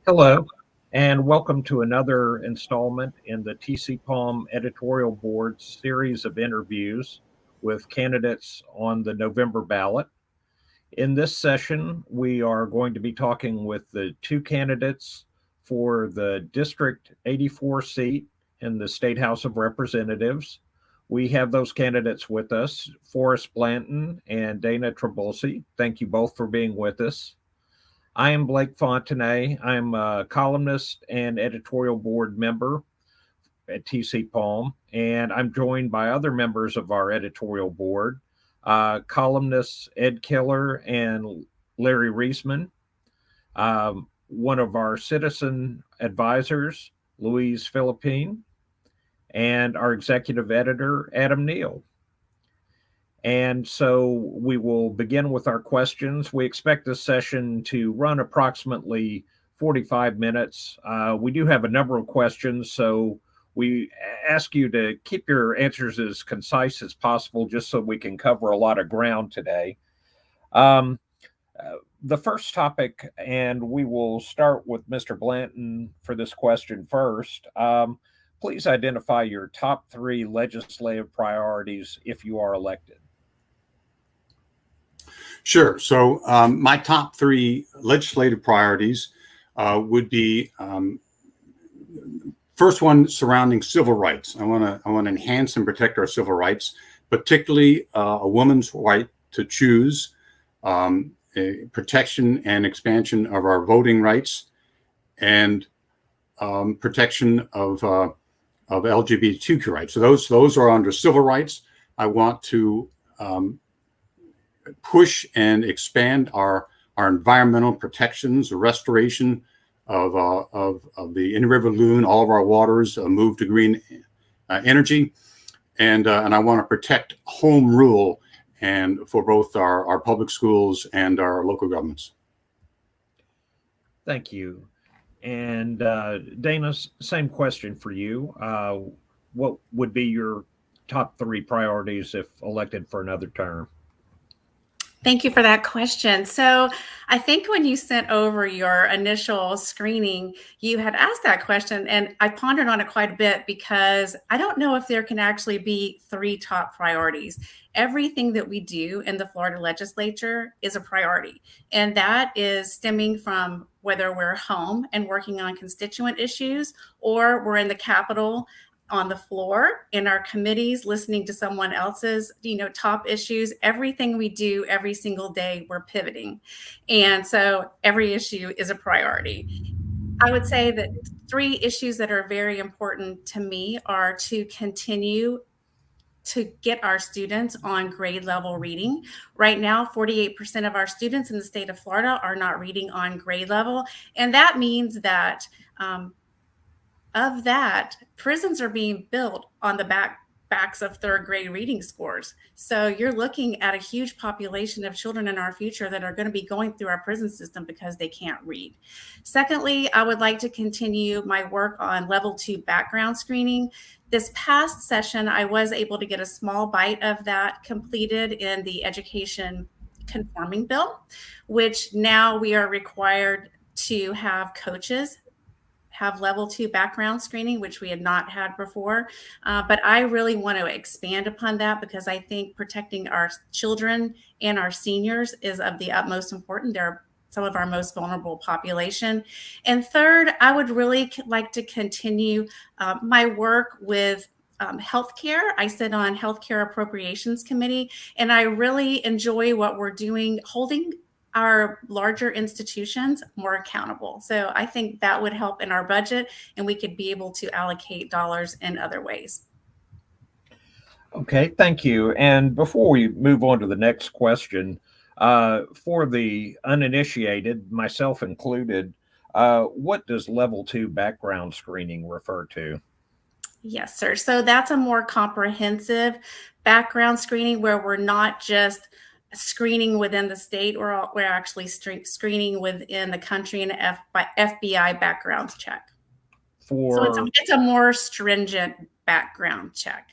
Hello, and welcome to another installment in the TCPalm Editorial Board series of interviews with candidates on the November ballot. In this session, we are going to be talking with the two candidates for the District 84 seat in the State House of Representatives. We have those candidates with us, Forrest Blanton and Dana Trabulsy. Thank you both for being with us. I am Blake Fontenay. I'm a columnist and editorial board member at TCPalm, and I'm joined by other members of our editorial board, columnists Ed Killer and Larry Reisman, one of our citizen advisors, Louise Philippine, and our executive editor, Adam Neal. And so we will begin with our questions. We expect this session to run approximately 45 minutes. We do have a number of questions, so we ask you to keep your answers as concise as possible, just so we can cover a lot of ground today. The first topic, and we will start with Mr. Blanton for this question first. Please identify your top three legislative priorities if you are elected. Sure. So my top three legislative priorities would be first one surrounding civil rights. I want to enhance and protect our civil rights, particularly a woman's right to choose, protection and expansion of our voting rights, and protection of LGBTQ rights. So those are under civil rights. I want to push and expand our environmental protections, the restoration of the in-river lagoon, all of our waters move to green energy, and I want to protect home rule and for both our public schools and our local governments. Thank you. And Dana, same question for you. What would be your top three priorities if elected for another term? Thank you for that question. So I think when you sent over your initial screening, you had asked that question, and I pondered on it quite a bit because I don't know if there can actually be three top priorities. Everything that we do in the Florida legislature is a priority, and that is stemming from whether we're home and working on constituent issues or we're in the Capitol on the floor in our committees listening to someone else's top issues. Everything we do every single day, we're pivoting, and so every issue is a priority. I would say that three issues that are very important to me are to continue to get our students on grade level reading. Right now, 48% of our students in the state of Florida are not reading on grade level, and that means that of that, prisons are being built on the backs of third grade reading scores. So you're looking at a huge population of children in our future that are going to be going through our prison system because they can't read. Secondly, I would like to continue my work on level 2 background screening. This past session, I was able to get a small bite of that completed in the education conforming bill, which now we are required to have coaches have level 2 background screening, which we had not had before. But I really want to expand upon that because I think protecting our children and our seniors is of the utmost importance. They're some of our most vulnerable population. And third, I would really like to continue my work with healthcare. I sit on Healthcare Appropriations Committee, and I really enjoy what we're doing, holding our larger institutions more accountable. So I think that would help in our budget, and we could be able to allocate dollars in other ways. Okay, thank you. And before we move on to the next question, for the uninitiated, myself included, what does level 2 background screening refer to? Yes, sir. So that's a more comprehensive background screening where we're not just screening within the state, or we're actually screening within the country in by FBI background check. So it's a more stringent background check.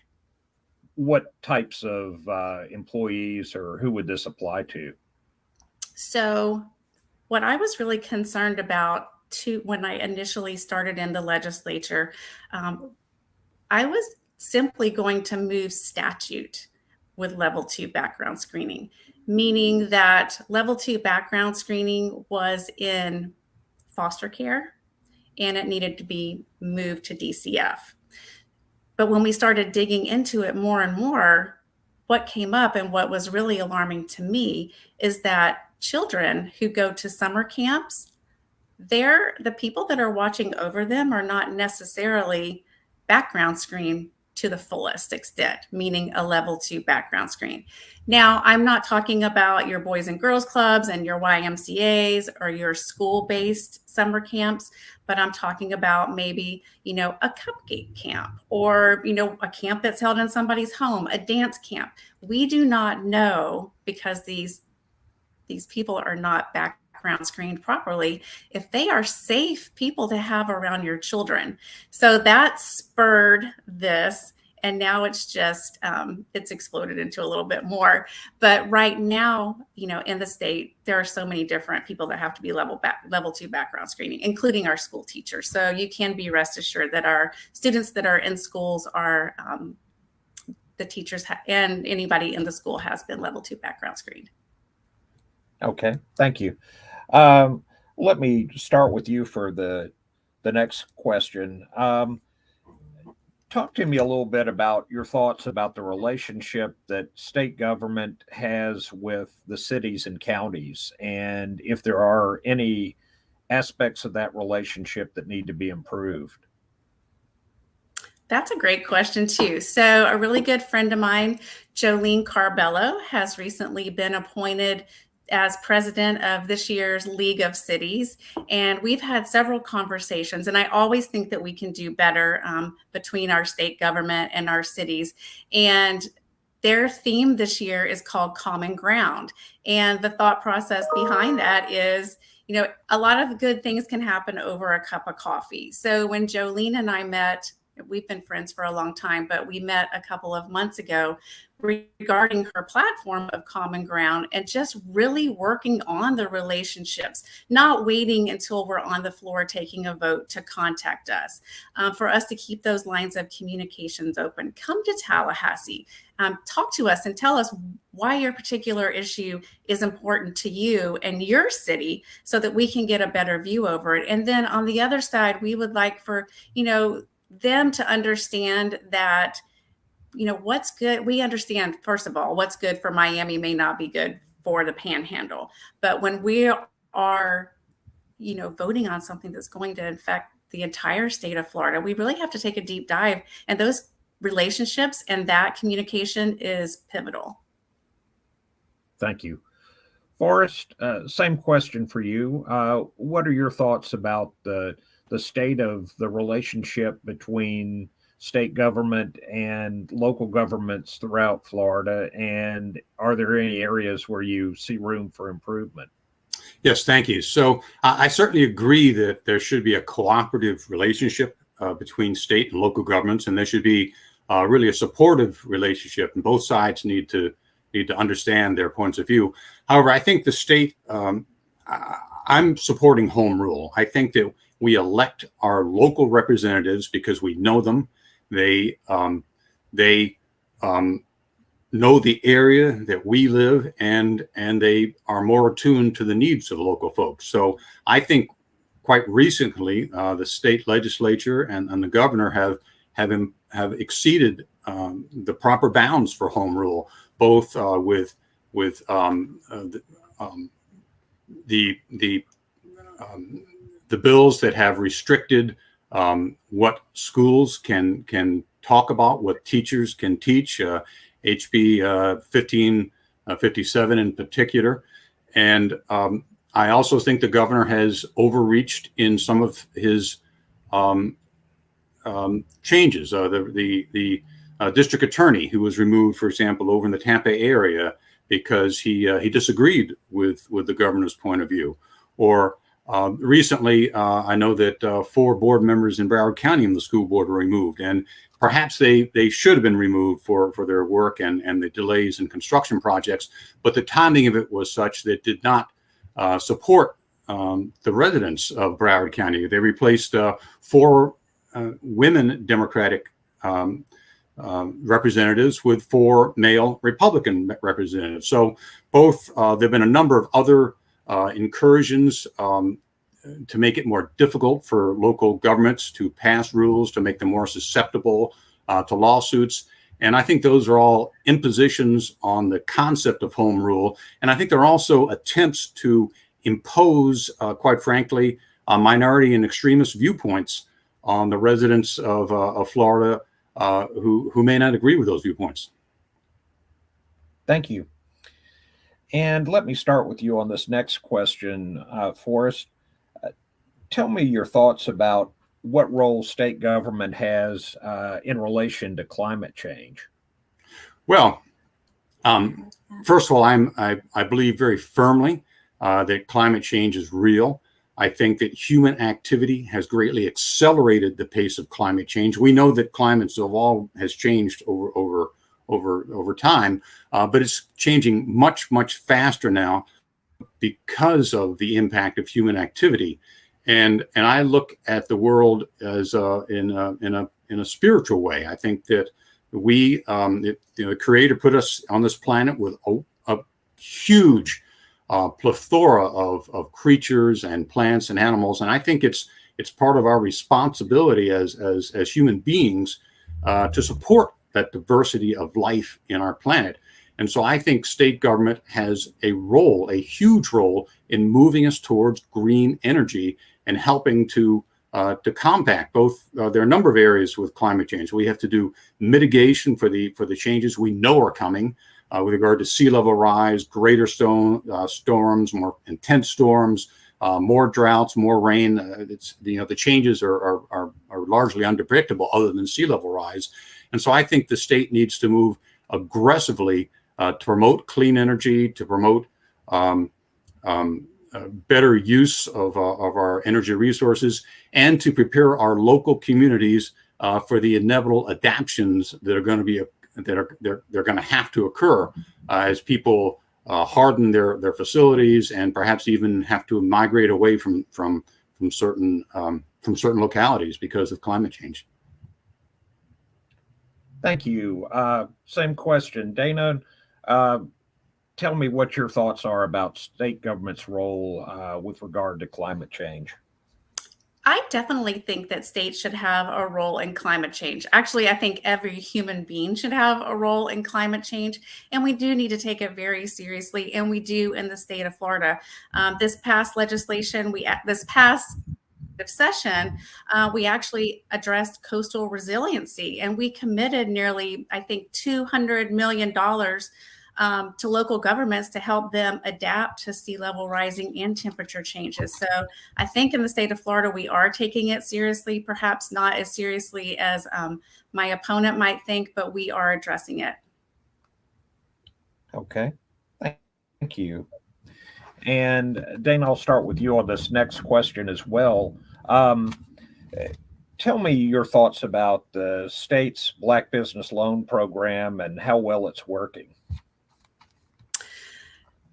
What types of employees, or who would this apply to? So what I was really concerned about when I initially started in the legislature, I was simply going to move statute with level 2 background screening, meaning that level 2 background screening was in foster care and it needed to be moved to DCF. But when we started digging into it more and more, what came up and what was really alarming to me is that children who go to summer camps, the people that are watching over them are not necessarily background screened to the fullest extent, meaning a level 2 background screen. Now, I'm not talking about your Boys and Girls Clubs and your YMCAs or your school-based summer camps, but I'm talking about maybe, a cupcake camp or, a camp that's held in somebody's home, a dance camp. We do not know, because these people are not background screened properly, if they are safe people to have around your children. So that spurred this, and now it's just it's exploded into a little bit more. But right now, in the state, there are so many different people that have to be level 2 background screening, including our school teachers. So you can be rest assured that our students that are in schools are the teachers and anybody in the school has been level 2 background screened. Okay, thank you. Let me start with you for the next question. Talk to me a little bit about your thoughts about the relationship that state government has with the cities and counties, and if there are any aspects of that relationship that need to be improved. That's a great question, too. So a really good friend of mine, Jolene Carbello, has recently been appointed as president of this year's League of Cities. And we've had several conversations, and I always think that we can do better between our state government and our cities. And their theme this year is called Common Ground. And the thought process behind that is, a lot of good things can happen over a cup of coffee. So when Jolene and I met, we've been friends for a long time, but we met a couple of months ago regarding her platform of Common Ground and just really working on the relationships, not waiting until we're on the floor taking a vote to contact us, for us to keep those lines of communications open. Come to Tallahassee, talk to us and tell us why your particular issue is important to you and your city so that we can get a better view over it. And then on the other side, we would like for, them to understand that, what's good. We understand, first of all, what's good for Miami may not be good for the Panhandle. But when we are, voting on something that's going to affect the entire state of Florida, we really have to take a deep dive. And those relationships and that communication is pivotal. Thank you. Forrest, same question for you. What are your thoughts about the state of the relationship between state government and local governments throughout Florida? And are there any areas where you see room for improvement? Yes, thank you. So I certainly agree that there should be a cooperative relationship between state and local governments, and there should be really a supportive relationship, and both sides need to understand their points of view. However, I think the state, I'm supporting home rule. I think that we elect our local representatives because we know them. They know the area that we live, and they are more attuned to the needs of the local folks. So I think quite recently, the state legislature and the governor have exceeded the proper bounds for home rule, both with the bills that have restricted what schools can talk about, what teachers can teach, HB 1557 in particular. And I also think the governor has overreached in some of his changes. The district attorney who was removed, for example, over in the Tampa area because he disagreed with the governor's point of view. Or recently, I know that 4 board members in Broward County in the school board were removed, and perhaps they should have been removed for their work and the delays in construction projects. But the timing of it was such that it did not support the residents of Broward County. They replaced 4 women Democratic representatives with 4 male Republican representatives. So both, there have been a number of other incursions to make it more difficult for local governments to pass rules, to make them more susceptible to lawsuits. And I think those are all impositions on the concept of home rule. And I think there are also attempts to impose, quite frankly, minority and extremist viewpoints on the residents of Florida who may not agree with those viewpoints. Thank you. And let me start with you on this next question, Forrest. Tell me your thoughts about what role state government has in relation to climate change. Well, first of all, I believe very firmly that climate change is real. I think that human activity has greatly accelerated the pace of climate change. We know that climate has changed over time, but it's changing much faster now because of the impact of human activity. And I look at the world as in a spiritual way. I think that the Creator put us on this planet with a huge plethora of creatures and plants and animals, and I think it's part of our responsibility as human beings to support that diversity of life in our planet. And so I think state government has a huge role in moving us towards green energy and helping to combat both. There are a number of areas with climate change. We have to do mitigation for the changes we know are coming with regard to sea level rise, greater storms, more intense storms, more droughts, more rain. The changes are largely unpredictable other than sea level rise. And so I think the state needs to move aggressively to promote clean energy, to promote better use of our energy resources, and to prepare our local communities for the inevitable adaptations that are going to have to occur as people harden their facilities and perhaps even have to migrate away from certain localities because of climate change. Thank you. Same question, Dana. Tell me what your thoughts are about state government's role with regard to climate change. I definitely think that states should have a role in climate change. Actually, I think every human being should have a role in climate change, and we do need to take it very seriously, and we do in the state of Florida. This past session, we actually addressed coastal resiliency, and we committed nearly, I think, $200 million to local governments to help them adapt to sea level rising and temperature changes. So I think in the state of Florida, we are taking it seriously, perhaps not as seriously as my opponent might think, but we are addressing it. Okay, thank you. And Dana, I'll start with you on this next question as well. Tell me your thoughts about the state's Black Business Loan Program and how well it's working.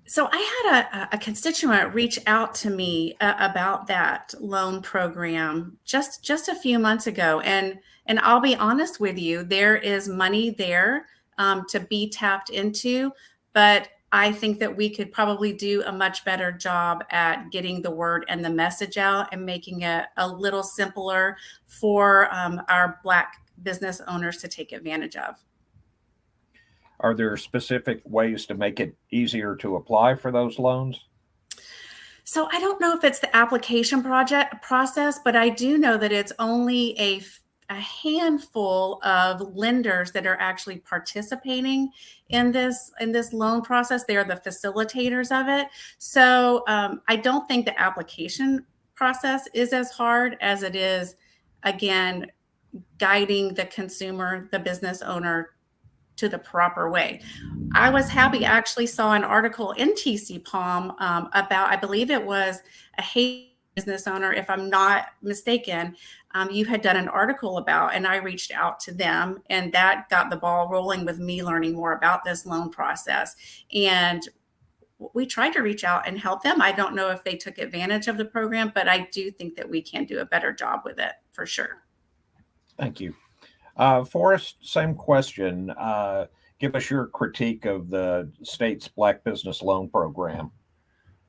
So I had a constituent reach out to me about that loan program just a few months ago, and I'll be honest with you, there is money there to be tapped into, but I think that we could probably do a much better job at getting the word and the message out and making it a little simpler for our Black business owners to take advantage of. Are there specific ways to make it easier to apply for those loans? So I don't know if it's the application process, but I do know that it's only a handful of lenders that are actually participating in this loan process. They are the facilitators of it. So I don't think the application process is as hard as it is, again, guiding the consumer, the business owner, to the proper way. I was happy, I actually saw an article in TCPalm about, I believe it was a Haiti business owner, if I'm not mistaken, you had done an article about, and I reached out to them, and that got the ball rolling with me learning more about this loan process. And we tried to reach out and help them. I don't know if they took advantage of the program, but I do think that we can do a better job with it for sure. Thank you. Forrest, same question. Give us your critique of the state's Black Business Loan Program.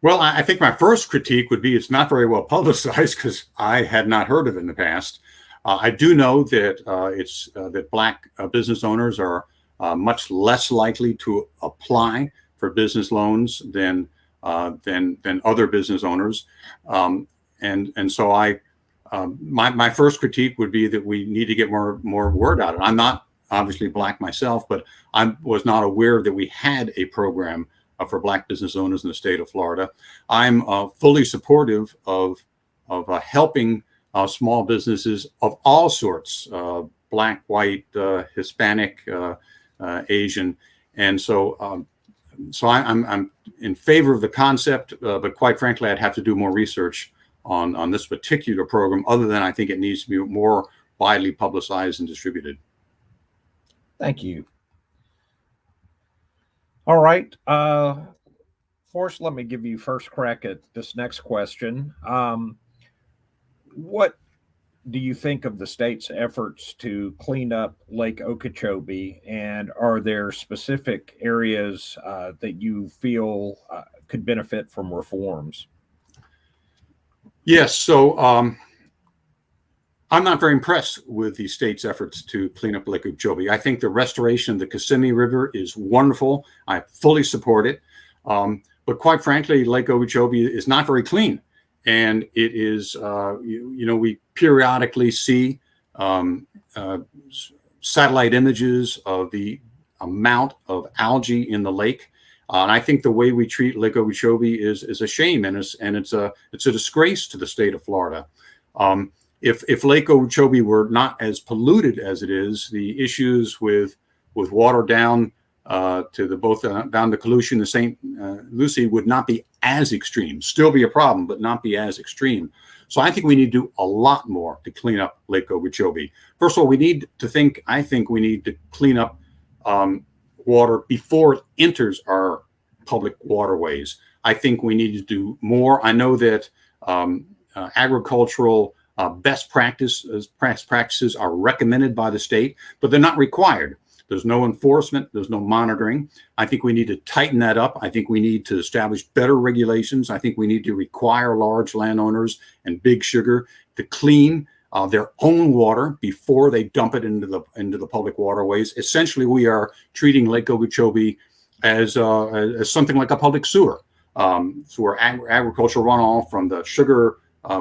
Well, I think my first critique would be it's not very well publicized because I had not heard of it in the past. I do know that that Black business owners are much less likely to apply for business loans than other business owners, and so my first critique would be that we need to get more word out. And I'm not obviously Black myself, but I was not aware that we had a program for Black business owners in the state of Florida. I'm fully supportive of helping small businesses of all sorts, Black, white, Hispanic, Asian, and so I'm in favor of the concept, but quite frankly, I'd have to do more research on this particular program, other than I think it needs to be more widely publicized and distributed. Thank you. All right. Forrest, let me give you first crack at this next question. What do you think of the state's efforts to clean up Lake Okeechobee, and are there specific areas that you feel could benefit from reforms? Yes. So I'm not very impressed with the state's efforts to clean up Lake Okeechobee. I think the restoration of the Kissimmee River is wonderful. I fully support it. But quite frankly, Lake Okeechobee is not very clean. And it is, we periodically see satellite images of the amount of algae in the lake. And I think the way we treat Lake Okeechobee is a shame, and it's a disgrace to the state of Florida. If Lake Okeechobee were not as polluted as it is, the issues with water down to both down to Calusia and the St. Lucie would not be as extreme. Still be a problem, but not be as extreme. So I think we need to do a lot more to clean up Lake Okeechobee. First of all, I think we need to clean up water before it enters our public waterways. I think we need to do more. I know that agricultural best practices are recommended by the state, but they're not required. There's no enforcement. There's no monitoring. I think we need to tighten that up. I think we need to establish better regulations. I think we need to require large landowners and Big Sugar to clean their own water before they dump it into the public waterways. Essentially, we are treating Lake Okeechobee as something like a public sewer. So where agricultural runoff from the sugar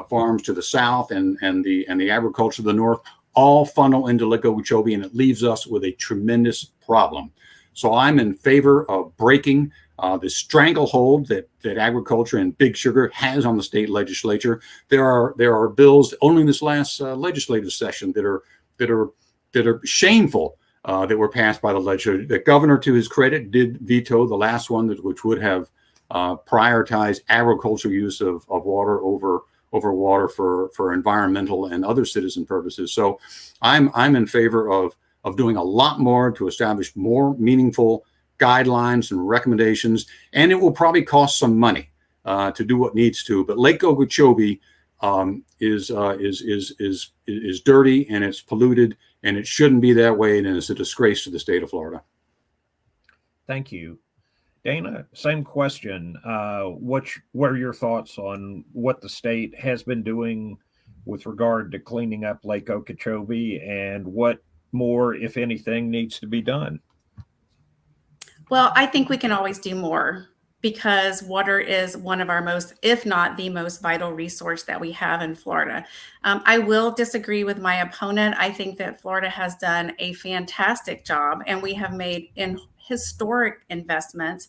farms to the south and the agriculture to the north all funnel into Lake Okeechobee, and it leaves us with a tremendous problem. So I'm in favor of breaking the stranglehold that agriculture and Big Sugar has on the state legislature. There are bills only in this last legislative session that are shameful that were passed by the legislature. The governor, to his credit, did veto the last one, which would have prioritized agricultural use of water over water for environmental and other citizen purposes. So I'm in favor of doing a lot more to establish more meaningful guidelines and recommendations, and it will probably cost some money to do what needs to. But Lake Okeechobee is dirty, and it's polluted, and it shouldn't be that way, and it's a disgrace to the state of Florida. Thank you. Dana, same question. What are your thoughts on what the state has been doing with regard to cleaning up Lake Okeechobee, and what more, if anything, needs to be done? Well, I think we can always do more, because water is one of our most, if not the most vital resource that we have in Florida. I will disagree with my opponent. I think that Florida has done a fantastic job, and we have made historic investments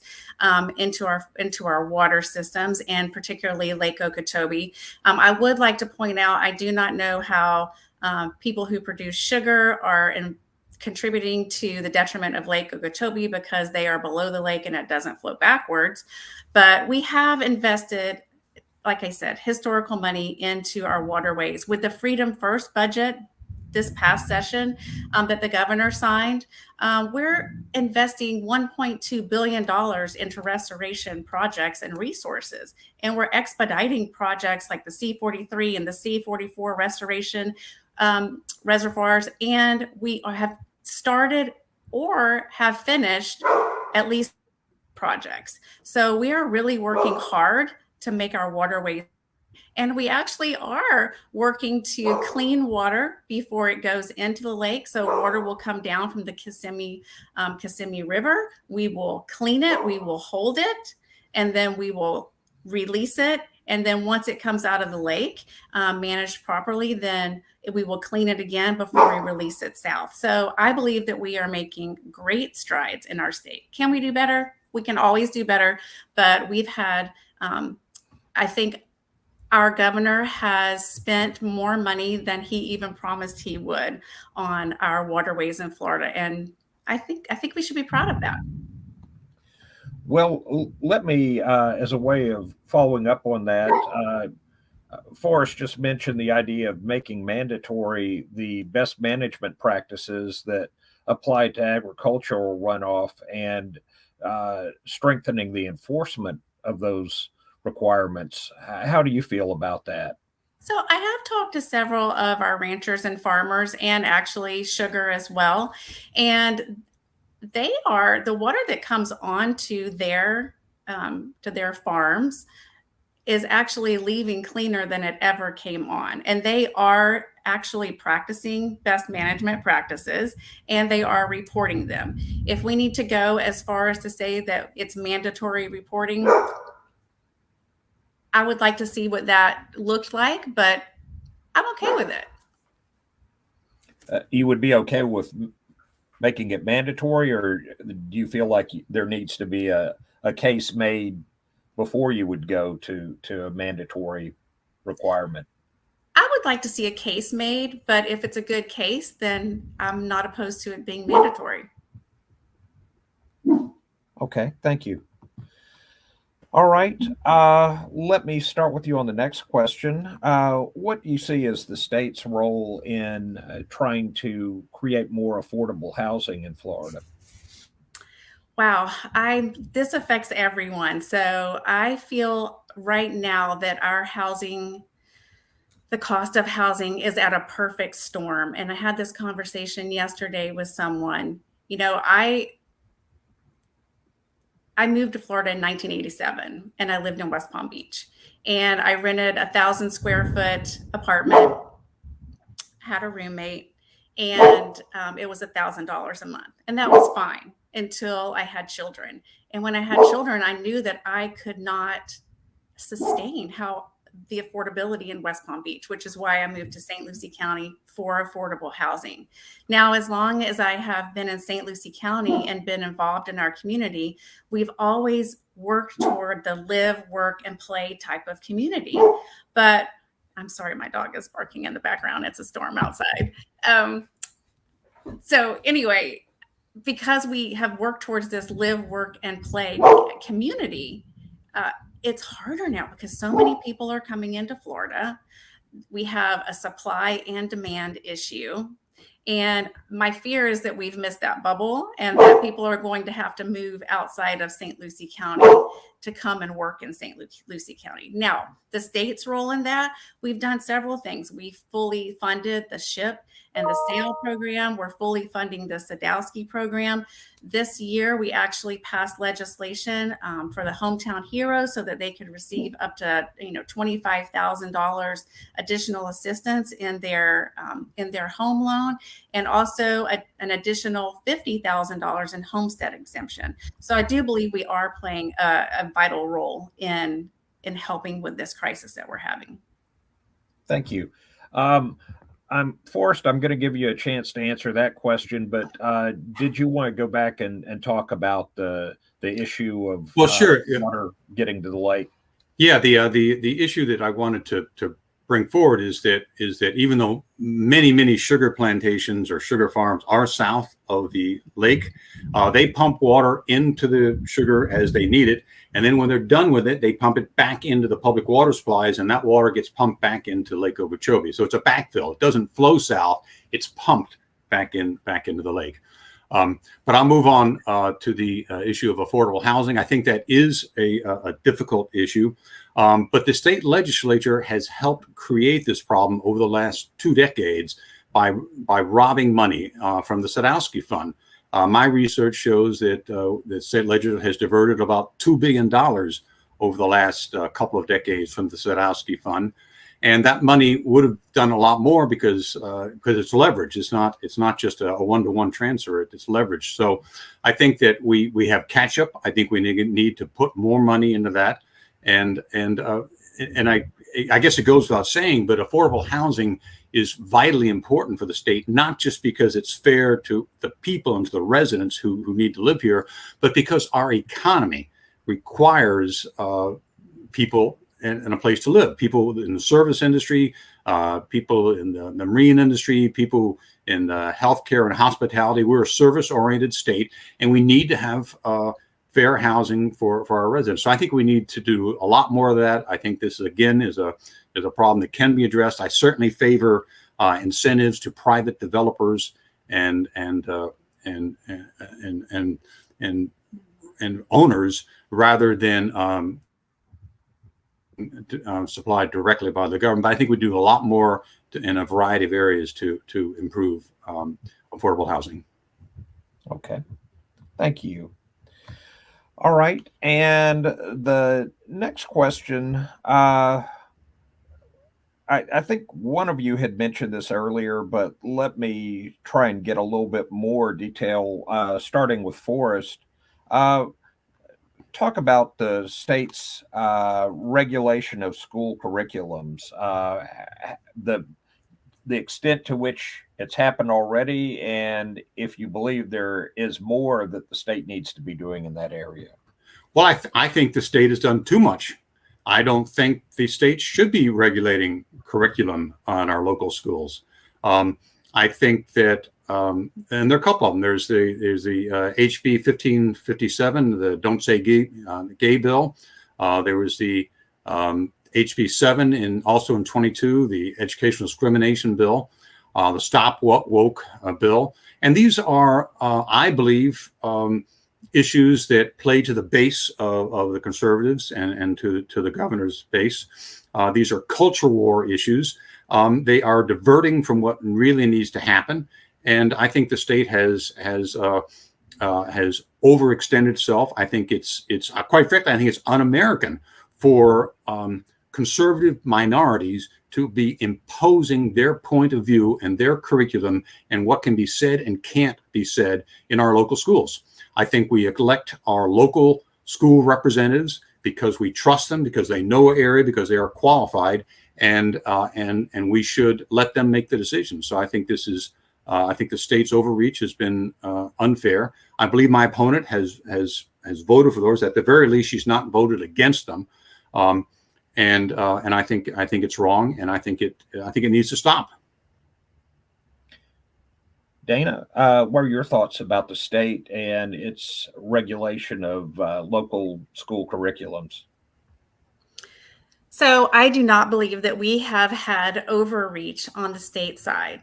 into our water systems, and particularly Lake Okeechobee. I would like to point out, I do not know how people who produce sugar are contributing to the detriment of Lake Okeechobee, because they are below the lake and it doesn't flow backwards. But we have invested, like I said, historical money into our waterways. With the Freedom First budget this past session that the governor signed, we're investing $1.2 billion into restoration projects and resources. And we're expediting projects like the C-43 and the C-44 restoration reservoirs. And we have started or have finished at least projects. So we are really working hard to make our waterways. And we actually are working to clean water before it goes into the lake. So water will come down from the Kissimmee River. We will clean it, we will hold it, and then we will release it. And then once it comes out of the lake, managed properly, then we will clean it again before we release it south. So I believe that we are making great strides in our state. Can we do better? We can always do better, but we've had, I think, our governor has spent more money than he even promised he would on our waterways in Florida. And I think we should be proud of that. Well, let me, as a way of following up on that, Forrest just mentioned the idea of making mandatory the best management practices that apply to agricultural runoff and strengthening the enforcement of those requirements. How do you feel about that? So I have talked to several of our ranchers and farmers, and actually sugar as well. And the water that comes onto their farms is actually leaving cleaner than it ever came on. And they are actually practicing best management practices, and they are reporting them. If we need to go as far as to say that it's mandatory reporting, I would like to see what that looked like, but I'm okay with it. You would be okay with making it mandatory, or do you feel like there needs to be a case made before you would go to a mandatory requirement? I would like to see a case made, but if it's a good case, then I'm not opposed to it being mandatory. Okay, thank you. All right, let me start with you on the next question. What do you see as the state's role in trying to create more affordable housing in Florida? Wow, this affects everyone. So I feel right now that our housing, the cost of housing is at a perfect storm. And I had this conversation yesterday with someone. You know, I moved to Florida in 1987, and I lived in West Palm Beach. And I rented a 1,000 square foot apartment, had a roommate, and it was $1,000 a month. And that was fine until I had children. And when I had children, I knew that I could not sustain the affordability in West Palm Beach, which is why I moved to St. Lucie County for affordable housing. Now, as long as I have been in St. Lucie County and been involved in our community, we've always worked toward the live, work, and play type of community. But I'm sorry, my dog is barking in the background. It's a storm outside. So anyway, because we have worked towards this live, work, and play community, it's harder now because so many people are coming into Florida. We have a supply and demand issue. And my fear is that we've missed that bubble and that people are going to have to move outside of St. Lucie County to come and work in St. Lucie County. Now, the state's role in that, we've done several things. We fully funded the SHIP and the SAIL program. We're fully funding the Sadowski program. This year, we actually passed legislation for the Hometown Heroes so that they could receive up to $25,000 additional assistance in their home loan, and also an additional $50,000 in homestead exemption. So I do believe we are playing a vital role in helping with this crisis that we're having. Thank you. Forrest, I'm going to give you a chance to answer that question, but did you want to go back and talk about the issue of sure. water getting to the lake? Yeah, the issue that I wanted to bring forward is that even though many sugar plantations or sugar farms are south of the lake, they pump water into the sugar as they need it, and then when they're done with it, they pump it back into the public water supplies, and that water gets pumped back into Lake Okeechobee. So it's a backfill. It doesn't flow south; it's pumped back into the lake. But I'll move on to the issue of affordable housing. I think that is a difficult issue. But the state legislature has helped create this problem over the last 2 decades by robbing money from the Sadowski Fund. My research shows that the state legislature has diverted about $2 billion over the last couple of decades from the Sadowski Fund. And that money would have done a lot more because it's leverage. It's not just a one-to-one transfer. It's leverage. So I think that we have catch up. I think we need to put more money into that. And I guess it goes without saying, but affordable housing is vitally important for the state, not just because it's fair to the people and to the residents who need to live here, but because our economy requires people and a place to live. People in the service industry, people in the marine industry, people in healthcare and hospitality. We're a service-oriented state, and we need to have fair housing for our residents. So I think we need to do a lot more of that. I think this again is a problem that can be addressed. I certainly favor incentives to private developers and owners rather than supplied directly by the government. But I think we do a lot more in a variety of areas to improve affordable housing. Okay, thank you. All right, and the next question, I think one of you had mentioned this earlier, but let me try and get a little bit more detail, starting with Forrest. Talk about the state's regulation of school curriculums, the extent to which it's happened already, and if you believe there is more that the state needs to be doing in that area. Well, I think the state has done too much. I don't think the state should be regulating curriculum on our local schools. I think that, and there are a couple of them. There's the HB 1557, the Don't Say Gay bill. There was the HB 7 also in 22, the Educational Discrimination bill, the Stop Woke bill. And these are, I believe, issues that play to the base of the conservatives and to the governor's base. These are culture war issues. They are diverting from what really needs to happen. And I think the state has overextended itself. I think it's quite frankly, I think it's un-American for conservative minorities to be imposing their point of view and their curriculum and what can be said and can't be said in our local schools. I think we elect our local school representatives because we trust them, because they know our area, because they are qualified, and we should let them make the decision. So I think this is, I think the state's overreach has been unfair. I believe my opponent has voted for those. At the very least, she's not voted against them, and I think it's wrong, and I think it needs to stop. Dana, what are your thoughts about the state and its regulation of local school curriculums? So I do not believe that we have had overreach on the state side.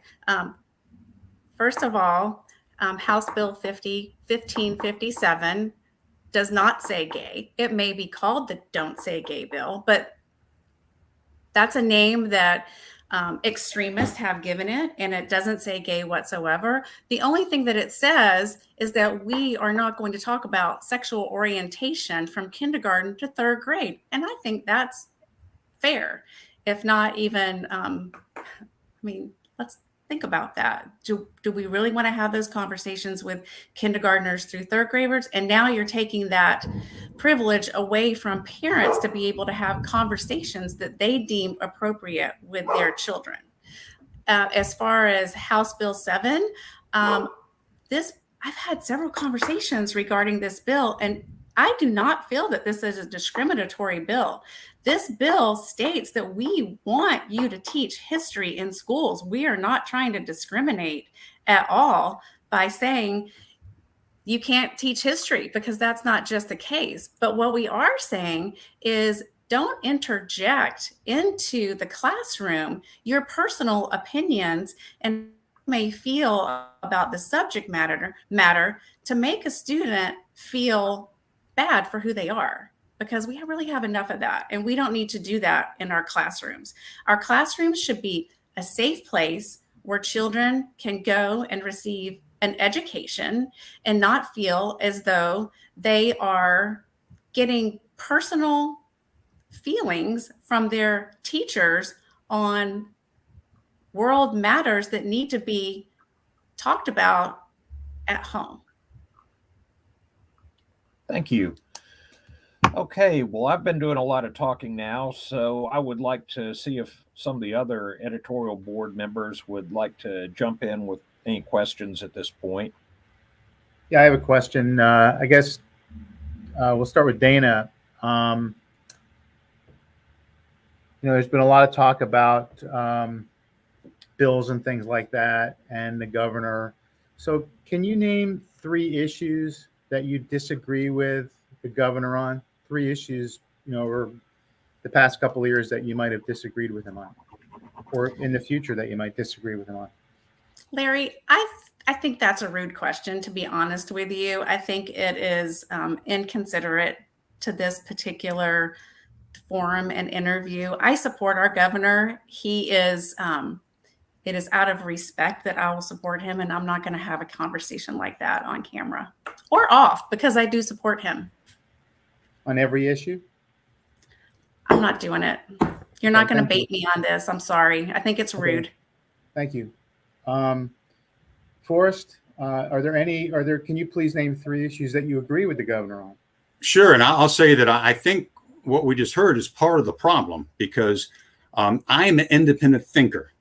First of all, House Bill 1557 does not say gay. It may be called the Don't Say Gay bill, but that's a name that extremists have given it, and it doesn't say gay whatsoever. The only thing that it says is that we are not going to talk about sexual orientation from kindergarten to 3rd grade. And I think that's fair, if not even, let's think about that. Do we really want to have those conversations with kindergartners through 3rd graders? And now you're taking that privilege away from parents to be able to have conversations that they deem appropriate with their children. As far as House Bill 7, I've had several conversations regarding this bill, and I do not feel that this is a discriminatory bill. This bill states that we want you to teach history in schools. We are not trying to discriminate at all by saying you can't teach history, because that's not just the case. But what we are saying is, don't interject into the classroom your personal opinions and may feel about the subject matter to make a student feel bad for who they are, because we really have enough of that, and we don't need to do that in our classrooms. Our classrooms should be a safe place where children can go and receive an education and not feel as though they are getting personal feelings from their teachers on world matters that need to be talked about at home. Thank you. Okay, well, I've been doing a lot of talking now, so I would like to see if some of the other editorial board members would like to jump in with any questions at this point. Yeah, I have a question. I guess we'll start with Dana. There's been a lot of talk about bills and things like that, and the governor. So can you name 3 issues that you disagree with the governor on? 3 issues, over the past couple of years that you might have disagreed with him on, or in the future that you might disagree with him on? Larry, I think that's a rude question, to be honest with you. I think it is inconsiderate to this particular forum and interview. I support our governor. He is, it is out of respect that I will support him, and I'm not going to have a conversation like that on camera or off, because I do support him. On every issue? I'm not doing it. You're not going to bait me on this. I'm sorry. I think it's rude. Thank you. Forrest, can you please name 3 issues that you agree with the governor on? Sure. And I'll say that I think what we just heard is part of the problem, because I'm an independent thinker.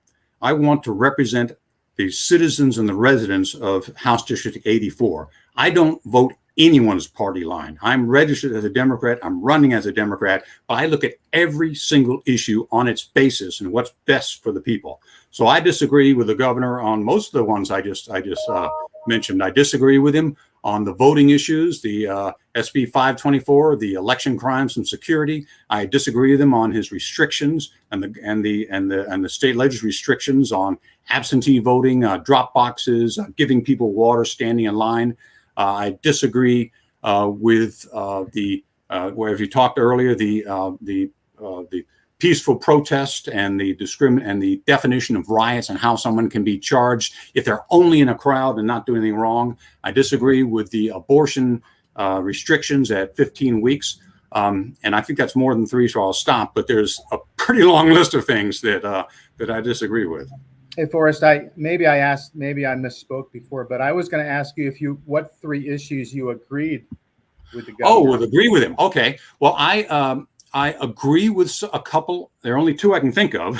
I want to represent the citizens and the residents of House District 84. I don't vote anyone's party line. I'm registered as a Democrat. I'm running as a Democrat, but I look at every single issue on its basis and what's best for the people. So I disagree with the governor on most of the ones I just mentioned. I disagree with him on the voting issues, the SB 524, the election crimes and security. I disagree with him on his restrictions and the state legislature restrictions on absentee voting, drop boxes, giving people water, standing in line. I disagree with where you talked earlier, the peaceful protest and the definition of riots and how someone can be charged if they're only in a crowd and not doing anything wrong. I disagree with the abortion restrictions at 15 weeks. And I think that's more than 3, so I'll stop. But there's a pretty long list of things that I disagree with. Hey, Forrest, maybe I misspoke before, but I was going to ask you what 3 issues you agreed with the governor. Oh, agree with him. Okay. Well, I agree with a couple. There are only 2 I can think of,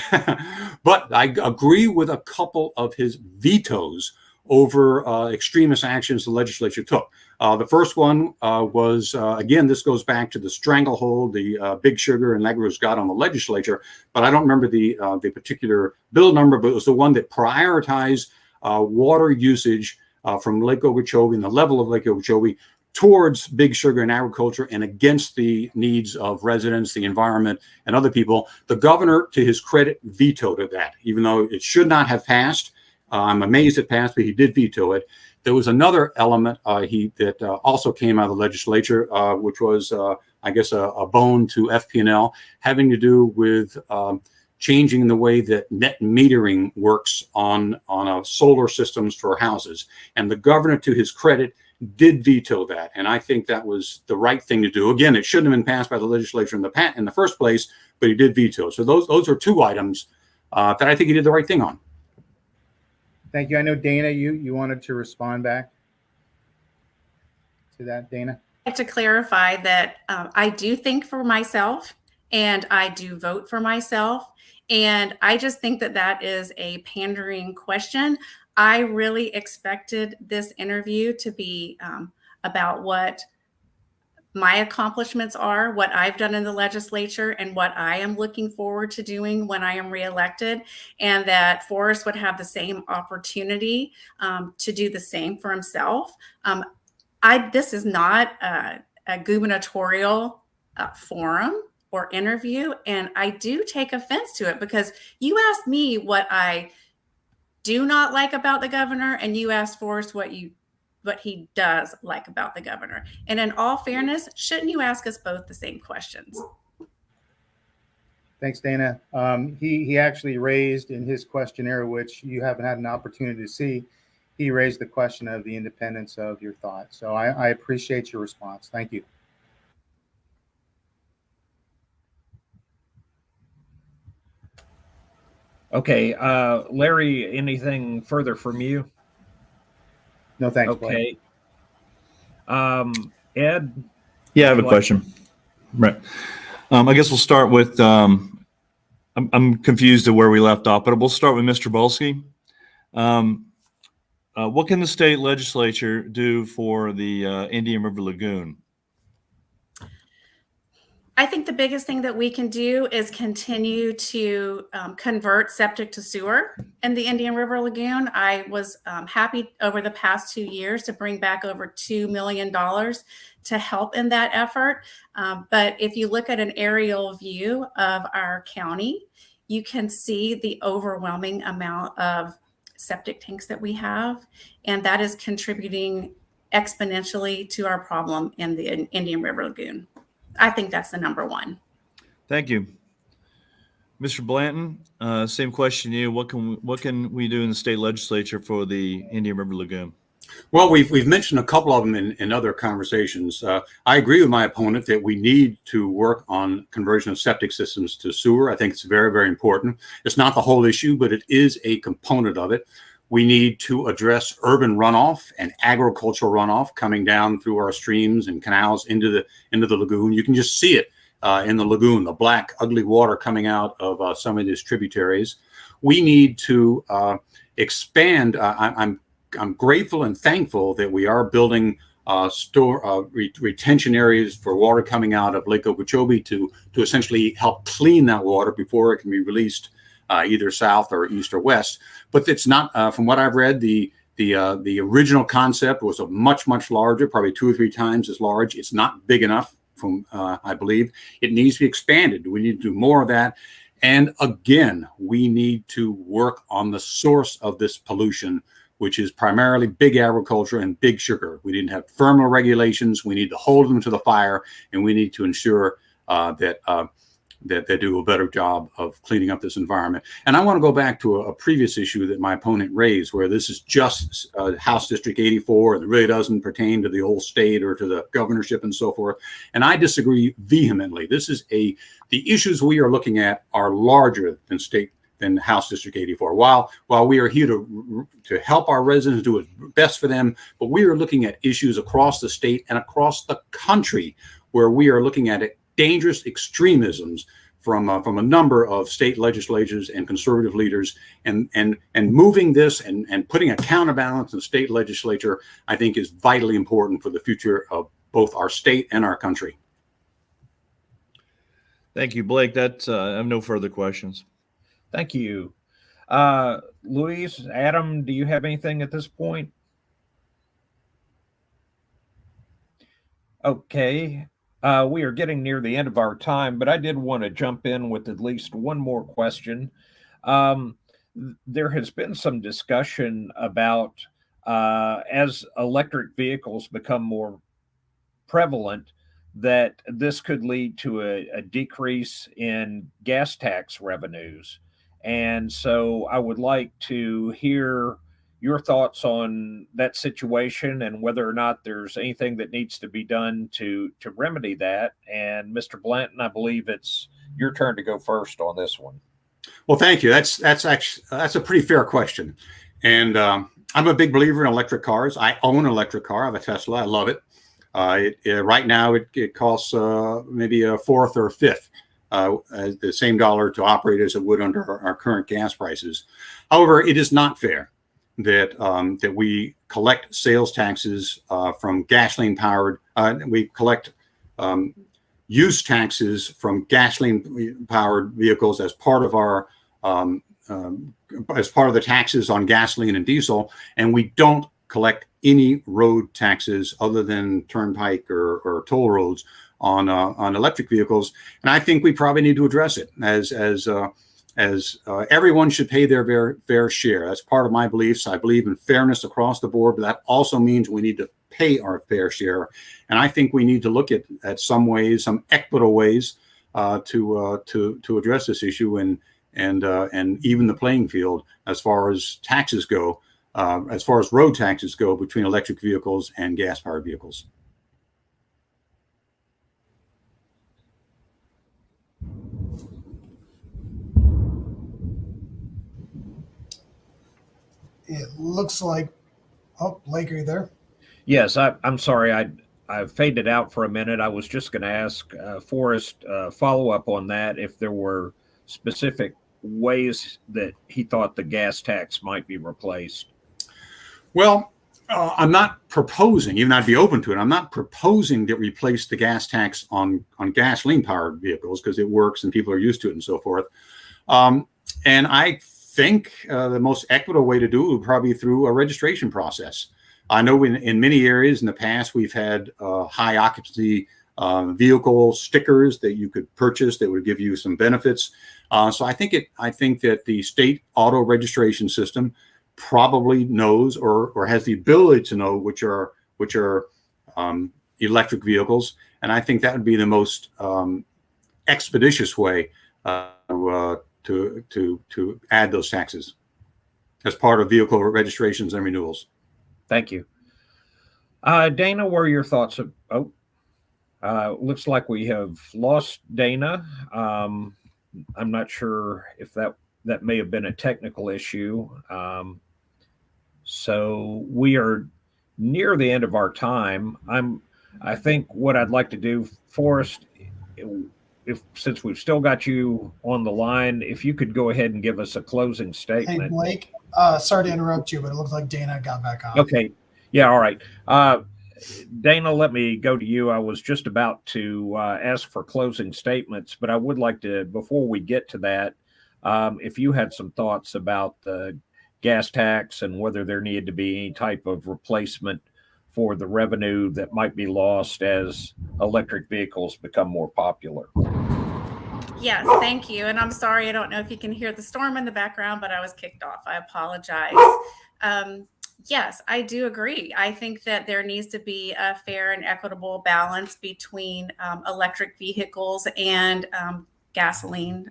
but I agree with a couple of his vetoes over extremist actions the legislature took. The first one was, again, this goes back to the stranglehold the Big Sugar and Negroes got on the legislature, but I don't remember the particular bill number, but it was the one that prioritized water usage from Lake Okeechobee and the level of Lake Okeechobee towards Big Sugar and agriculture and against the needs of residents, the environment, and other people. The governor, to his credit, vetoed that, even though it should not have passed. I'm amazed it passed, but he did veto it. There was another element that also came out of the legislature, which was, I guess, a bone to FP&L, having to do with changing the way that net metering works on solar systems for houses. And the governor, to his credit, did veto that. And I think that was the right thing to do. Again, it shouldn't have been passed by the legislature in the first place, but he did veto. So those are 2 items that I think he did the right thing on. Thank you. I know, Dana, you wanted to respond back to that, Dana? I'd like to clarify that I do think for myself, and I do vote for myself. And I just think that is a pandering question. I really expected this interview to be about what my accomplishments are, what I've done in the legislature, and what I am looking forward to doing when I am reelected, and that Forrest would have the same opportunity to do the same for himself. This is not a gubernatorial forum or interview, and I do take offense to it because you asked me what I do not like about the governor, and you asked Forrest what he does like about the governor. And in all fairness, shouldn't you ask us both the same questions? Thanks, Dana. He actually raised in his questionnaire, which you haven't had an opportunity to see, he raised the question of the independence of your thoughts. So I appreciate your response. Thank you. Okay, Larry, anything further from you? No, thanks. Okay. Ed? Yeah, I have a question. Right. I guess we'll start with, I'm confused at where we left off, but we'll start with Mr. Trabulsy. What can the state legislature do for the Indian River Lagoon? I think the biggest thing that we can do is continue to convert septic to sewer in the Indian River Lagoon. I was happy over the past 2 years to bring back over $2 million to help in that effort. But if you look at an aerial view of our county, you can see the overwhelming amount of septic tanks that we have, and that is contributing exponentially to our problem in the Indian River Lagoon. I think that's the number one. Thank you. Mr. Blanton, same question to you. What can we do in the state legislature for the Indian River Lagoon? Well, we've mentioned a couple of them in other conversations. I agree with my opponent that we need to work on conversion of septic systems to sewer. I think it's very, very important. It's not the whole issue, but it is a component of it. We need to address urban runoff and agricultural runoff coming down through our streams and canals into the lagoon. You can just see it in the lagoon, the black, ugly water coming out of some of these tributaries. We need to expand. I'm grateful and thankful that we are building retention areas for water coming out of Lake Okeechobee to essentially help clean that water before it can be released either south or east or west. But it's not, from what I've read, the original concept was a much larger, probably 2 or 3 times as large. It's not big enough, I believe. It needs to be expanded. We need to do more of that. And again, we need to work on the source of this pollution, which is primarily big agriculture and big sugar. We need to have firm regulations. We need to hold them to the fire, and we need to ensure that they do a better job of cleaning up this environment. And I want to go back to a previous issue that my opponent raised, where this is just House District 84, and it really doesn't pertain to the old state or to the governorship and so forth. And I disagree vehemently. This is the issues we are looking at are larger than House District 84. While we are here to help our residents do what's best for them, but we are looking at issues across the state and across the country where we are looking at dangerous extremisms from a number of state legislatures and conservative leaders, and moving this and putting a counterbalance in the state legislature, I think, is vitally important for the future of both our state and our country. Thank you, Blake. I have no further questions. Thank you. Louise, Adam, do you have anything at this point? Okay. We are getting near the end of our time, but I did want to jump in with at least one more question. There has been some discussion about as electric vehicles become more prevalent, that this could lead to a decrease in gas tax revenues. And so I would like to hear your thoughts on that situation and whether or not there's anything that needs to be done to remedy that. And Mr. Blanton, I believe it's your turn to go first on this one. Well, thank you. That's a pretty fair question. And I'm a big believer in electric cars. I own an electric car. I have a Tesla. I love it. Right now, it costs maybe a fourth or a fifth the same dollar to operate as it would under our current gas prices. However, it is not fair that we collect sales taxes from gasoline powered. We collect use taxes from gasoline-powered vehicles as part of our as part of the taxes on gasoline and diesel, and we don't collect any road taxes other than turnpike or toll roads on electric vehicles. And I think we probably need to address it as everyone should pay their fair share. That's part of my beliefs. I believe in fairness across the board, but that also means we need to pay our fair share. And I think we need to look at some ways, some equitable ways to address this issue and even the playing field as far as taxes go, as far as road taxes go between electric vehicles and gas-powered vehicles. It looks like, oh, Blake, are you there? Yes, I'm sorry. I faded out for a minute. I was just going to ask Forrest follow up on that if there were specific ways that he thought the gas tax might be replaced. Well, I'm not proposing, even I'd be open to it. I'm not proposing to replace the gas tax on gasoline-powered vehicles because it works and people are used to it and so forth. And I think the most equitable way to do it would probably be through a registration process. I know in many areas in the past we've had high occupancy vehicle stickers that you could purchase that would give you some benefits. So I think that the state auto registration system probably knows or has the ability to know which are electric vehicles, and I think that would be the most expeditious way to add those taxes as part of vehicle registrations and renewals. Thank you. Dana, what are your thoughts? Looks like we have lost Dana. I'm not sure if that may have been a technical issue. So we are near the end of our time. I think what I'd like to do, Forrest, since we've still got you on the line, if you could go ahead and give us a closing statement. Hey, Blake, sorry to interrupt you, but it looks like Dana got back on. Okay. Yeah. All right. Dana, let me go to you. I was just about to ask for closing statements, but I would like to, before we get to that, if you had some thoughts about the gas tax and whether there needed to be any type of replacement for the revenue that might be lost as electric vehicles become more popular. Yes, thank you. And I'm sorry, I don't know if you can hear the storm in the background, but I was kicked off. I apologize. Yes, I do agree. I think that there needs to be a fair and equitable balance between electric vehicles and gasoline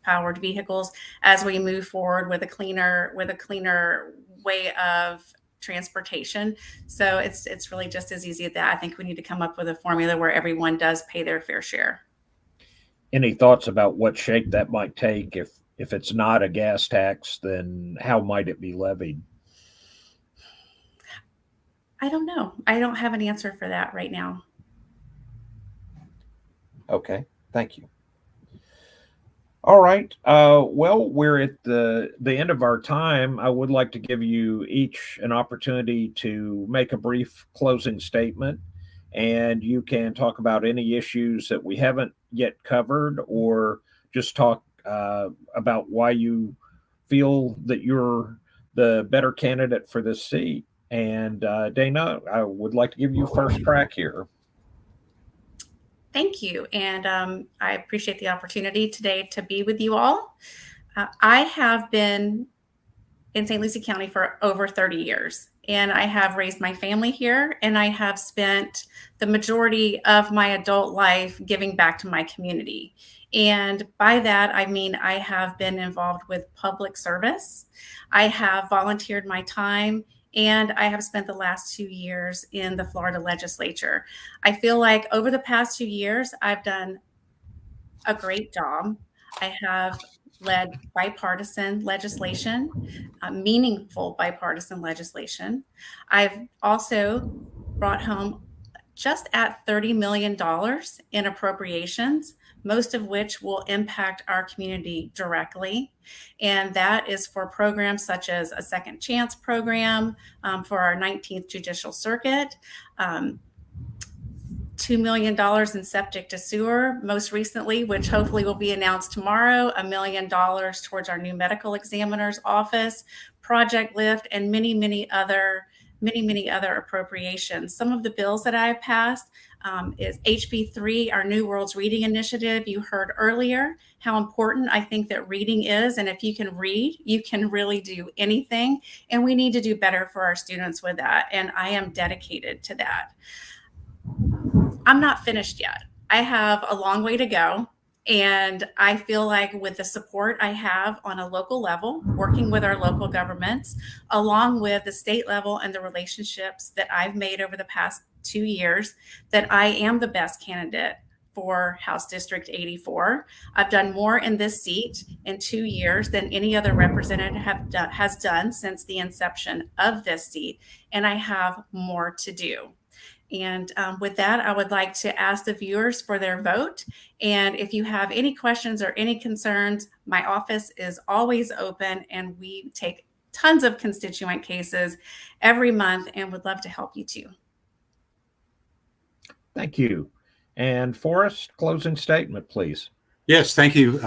powered vehicles as we move forward with a cleaner way of transportation. So it's really just as easy as that. I think we need to come up with a formula where everyone does pay their fair share. Any thoughts about what shape that might take? If it's not a gas tax, then how might it be levied? I don't know. I don't have an answer for that right now. Okay, thank you. All right. Well, we're at the end of our time. I would like to give you each an opportunity to make a brief closing statement, and you can talk about any issues that we haven't yet covered, or just talk about why you feel that you're the better candidate for this seat. And Dana, I would like to give you first crack here. Thank you. And I appreciate the opportunity today to be with you all. I have been in St. Lucie County for over 30 years, and I have raised my family here, and I have spent the majority of my adult life giving back to my community. And by that, I mean, I have been involved with public service. I have volunteered my time, and I have spent the last 2 years in the Florida Legislature. I feel like over the past 2 years, I've done a great job. I have led bipartisan legislation, meaningful bipartisan legislation. I've also brought home just at $30 million in appropriations, most of which will impact our community directly. And that is for programs such as a Second Chance program for our 19th Judicial Circuit, $2 million in septic to sewer most recently, which hopefully will be announced tomorrow, $1 million towards our new medical examiner's office, Project Lift, and many other appropriations. Some of the bills that I've passed is HB3, our New Worlds Reading Initiative. You heard earlier how important I think that reading is. And if you can read, you can really do anything. And we need to do better for our students with that. And I am dedicated to that. I'm not finished yet. I have a long way to go. And I feel like with the support I have on a local level, working with our local governments, along with the state level and the relationships that I've made over the past 2 years, that I am the best candidate for House District 84. I've done more in this seat in 2 years than any other representative has done since the inception of this seat, and I have more to do. And with that, I would like to ask the viewers for their vote. And if you have any questions or any concerns, my office is always open, and we take tons of constituent cases every month and would love to help you too. Thank you. And Forrest, closing statement, please. Yes, thank you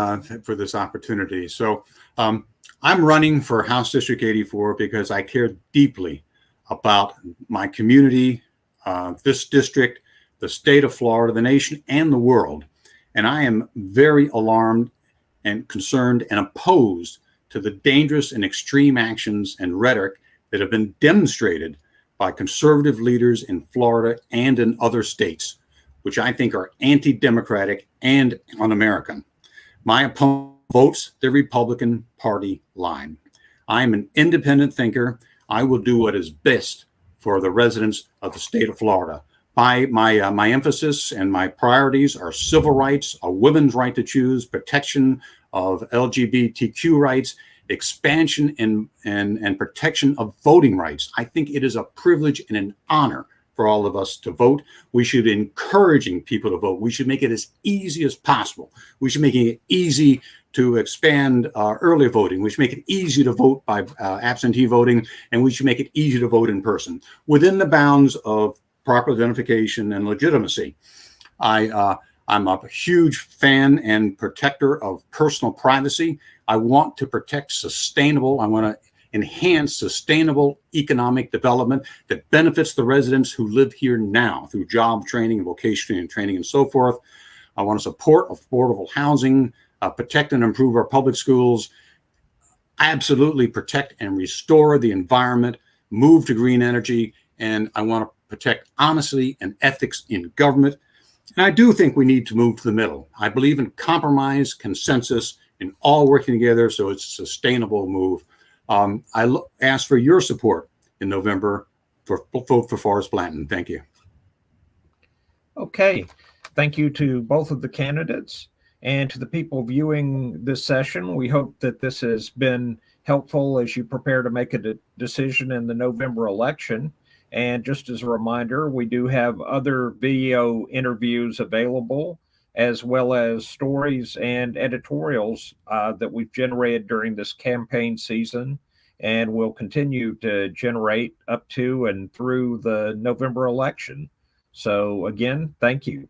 for this opportunity. So I'm running for House District 84 because I care deeply about my community, this district, the state of Florida, the nation, and the world. And I am very alarmed and concerned and opposed to the dangerous and extreme actions and rhetoric that have been demonstrated by conservative leaders in Florida and in other states, which I think are anti-democratic and un-American. My opponent votes the Republican Party line. I am an independent thinker. I will do what is best for the residents of the state of Florida. My emphasis and my priorities are civil rights, a women's right to choose, protection of LGBTQ rights, expansion and protection of voting rights. I think it is a privilege and an honor for all of us to vote. We should be encouraging people to vote. We should make it as easy as possible. We should make it easy to expand early voting. We should make it easy to vote by absentee voting, and we should make it easy to vote in person within the bounds of proper identification and legitimacy. I'm a huge fan and protector of personal privacy. I want to protect I want to enhance sustainable economic development that benefits the residents who live here now through job training, vocational training, and so forth. I want to support affordable housing, protect and improve our public schools, absolutely protect and restore the environment, move to green energy, and I want to protect honesty and ethics in government. And I do think we need to move to the middle. I believe in compromise, consensus, and all working together so it's a sustainable move. I ask for your support in November for vote for Forrest Blanton. Thank you. Okay. Thank you to both of the candidates. And to the people viewing this session, we hope that this has been helpful as you prepare to make a decision in the November election. And just as a reminder, we do have other video interviews available, as well as stories and editorials that we've generated during this campaign season and will continue to generate up to and through the November election. So again, thank you.